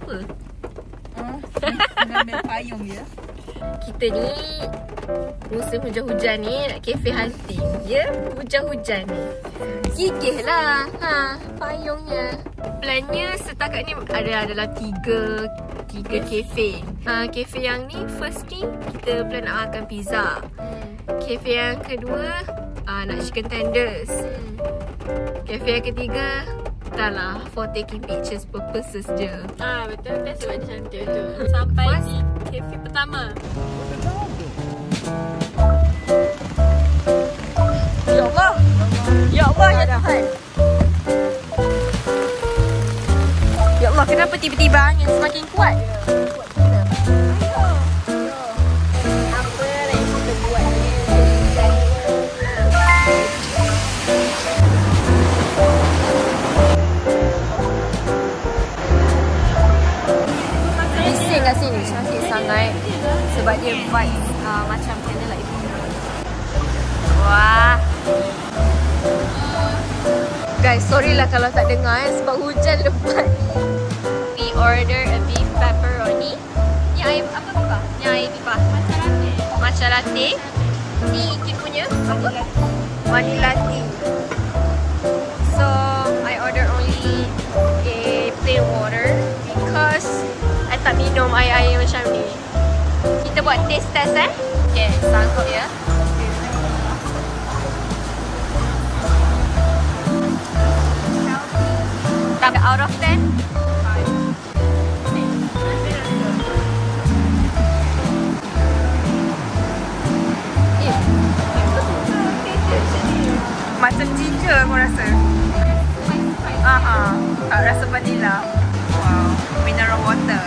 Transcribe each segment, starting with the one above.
apa? Mengambil payung je. Kita ni musim hujan-hujan ni nak kafe hunting. Ya, hujan-hujan ni. Gigih lah. Payungnya. Plannya setakat ni adalah tiga kafe. Kafe yang ni first ni kita plan nak makan pizza. Kafe yang kedua nak chicken tenders. Kafe yang ketiga dah lah for taking pictures purposes je. Betul. Best sebab dia cantik tu. Sampai di kafe pertama. Ya Allah. Ya Allah ya Tuhan. Ya Allah, kenapa tiba-tiba angin semakin kuat? Bising kat sini, cantik sangat. Sebab dia vibes macam candlelight. Wah. Guys, sorry lah kalau tak dengar sebab hujan lebat. We order a beef pepperoni. Ni air apa pipa? Ni air pipa. Matcha latte. Ni Ikin punya vanilla tea. So, I order only a plain water because I tak minum air-air macam ni. Kita buat taste test Okay, sanggup ya. Out of 10? Macam ginger aku rasa. Rasa vanilla. Wow, mineral water.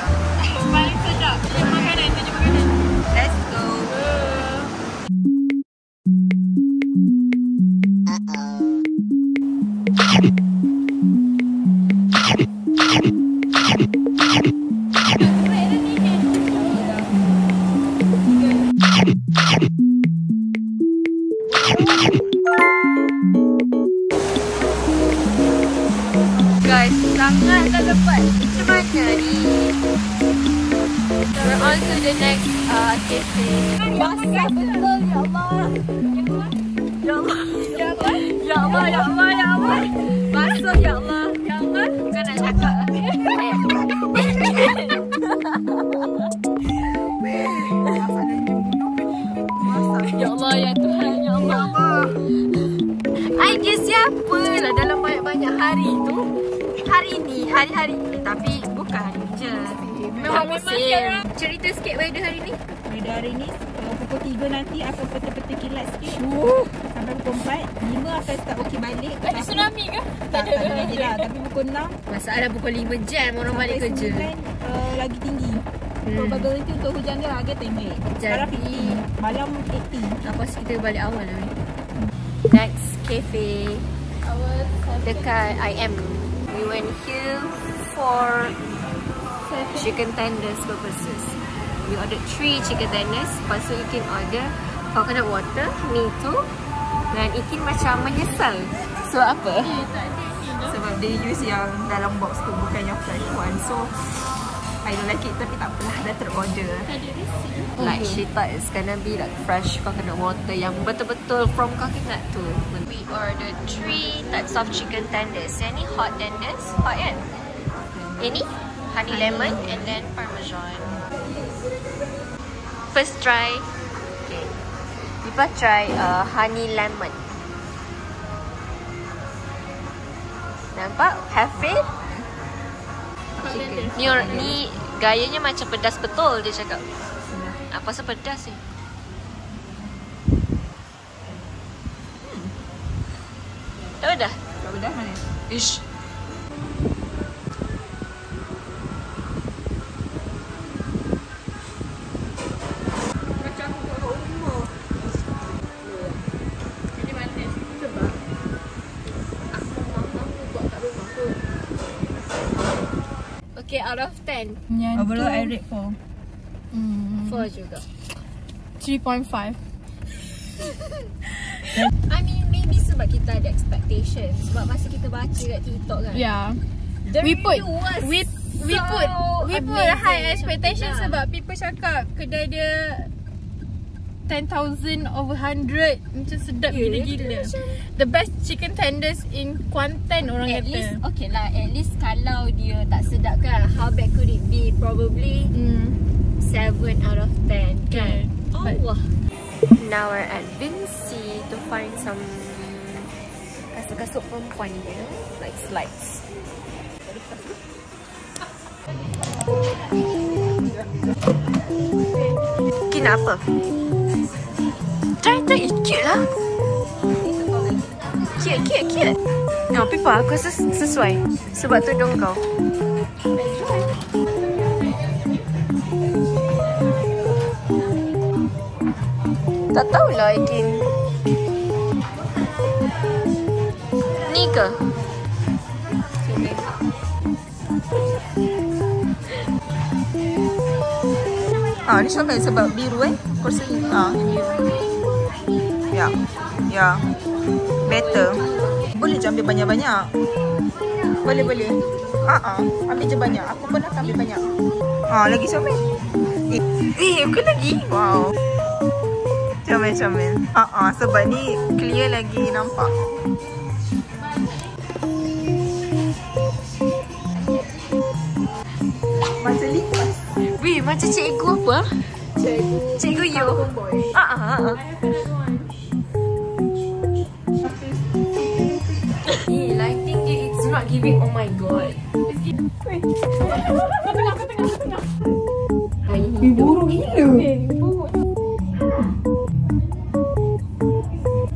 Paling sedap. Tunjuk makanan. Let's go. Guys, sangatlah lebat. Macam mana ni? We're on to the next cafe. Basah betul, ya Allah. Ya Allah. Ya Allah. Ya Allah, ya Allah, ya Allah. Basah, ya Allah. Ya Allah. Bukan nak cakap. Ya Allah, ya Tuhan, ya Allah. I guess siapa lah dalam banyak-banyak hari tu. Hari-hari ni. Tapi bukan hari ni je. Memang musim. Cerita sikit weather hari ni. Weather hari ni pukul 3 nanti akan peta-peta kilat sikit. Sampai pukul 4. 5 akan start okey balik. Ada tsunami ke? Tak ada. Tapi pukul 6. Masalah pukul 5 jam orang balik kerja. Lagi tinggi. Probability untuk hujan dia agak tinggi. Sekarang 50. Malam 80. Apa sih kita balik awal lah ni. Next cafe dekat IM. We went here for chicken tenders purposes. We ordered 3 chicken tenders. Lepas tu Ikin order coconut water, me too. Dan Ikin macam menyesal. So apa? Sebab dia use yang dalam box tu, bukan yang fresh one. So I don't like it, tapi tak apalah, dah terorder. Like she thought it's gonna be like fresh coconut water yang betul-betul from coconut tu. We ordered 3 types of chicken tenders. Yang ni hot tenders, hot kan? Ini honey lemon and then parmesan. First try. Okay. Kita try honey lemon. Nampak? Have it? Ni gayanya macam pedas betul dia cakap. Apa pasal pedas ni? Tak pedas? Tak pedas manis. Ish. Macam kat rumah. Ini manis sebab aku buat kat rumah tu. Okay, out of 10. Overall I rate 4. 4 juga. 3.5. I mean, maybe sebab kita ada expectation. Sebab masa kita baca kat TikTok kan. Yeah. The We review was We put high expectation sebab people cakap kedai dia 10,000 over 100 macam sedap gila-gila. The best chicken tenders in Kuantan orang At kata. least okay lah. At least kalau dia tak sedap kan, how bad could it be? Probably 7 out of 10 kan. Allah. Now we're at Vinci to find some kasut-kasut perempuan dia, like slides. Kena apa? Try cute lah. Cute. No, Pipa, aku rasa sesuai sebab tudung kau. Tak tahulah Aikin. Ni ke? Ni Syamil sebab biru Kau rasa ni biru. Ya. Better. Boleh je ambil banyak-banyak. Boleh. Ambil je banyak. Aku pun nak ambil banyak. Lagi Syamil. Aku lagi. Wow. Comel. Sebab ni clear lagi nampak. Macam lipas. Weh, macam cikgu apa? Cikgu you. Lighting dia, it's not giving. Oh my god. Kau tengah. Buruk gila.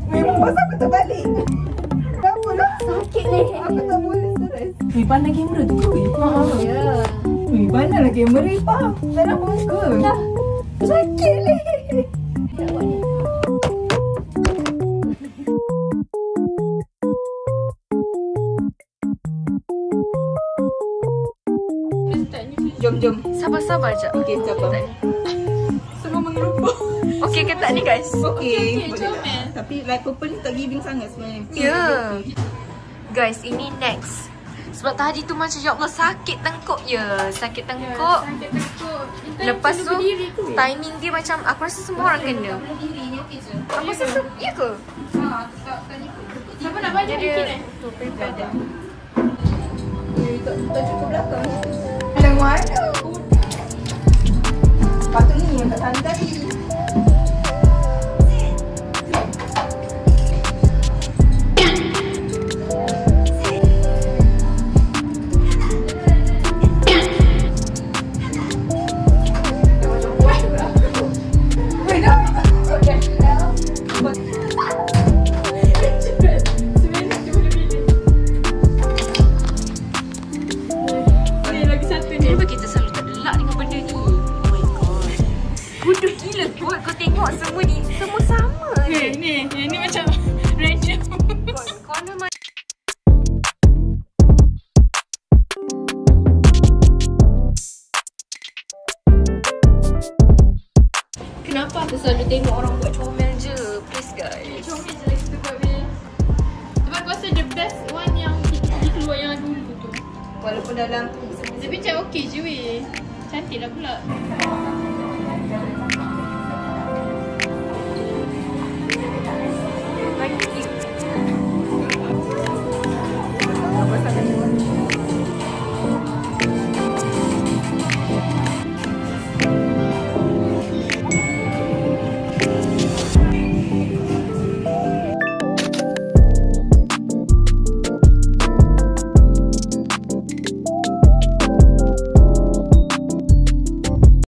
Memang pasal aku terbalik. Kenapa lah? Sakit leh. Aku tak boleh stres. Pandai kamera tu ke? Ya. Pandai lah kamera Ipah. Tak nak muka. Sakit leh. Tak buat ni. Jom. Sabar je. Okey, sabar. Semua mengelupa. Okey ke tak ni guys? Okey, boleh lah. Tapi light purple ni tak giving sangat sebenarnya. Ya. Guys, ini next. Sebab tadi tu macam ya Allah sakit tengkuk je. Sakit tengkuk. Lepas tu timing dia macam aku rasa semua orang kena. Aku rasa ya ke? Siapa nak bayar Dia tu prepare dia. Tak cukup belakang. Yang mana? Patut ni yang kat sana tadi. Semua sama ni macam random. Corner mana? Kenapa aku selalu tengok orang buat comel je? Please guys. Comel je lagi sebab aku rasa the best one yang kita pergi keluar yang dulu tu. Walaupun dalam tapi macam okey je weh. Cantik lah pula.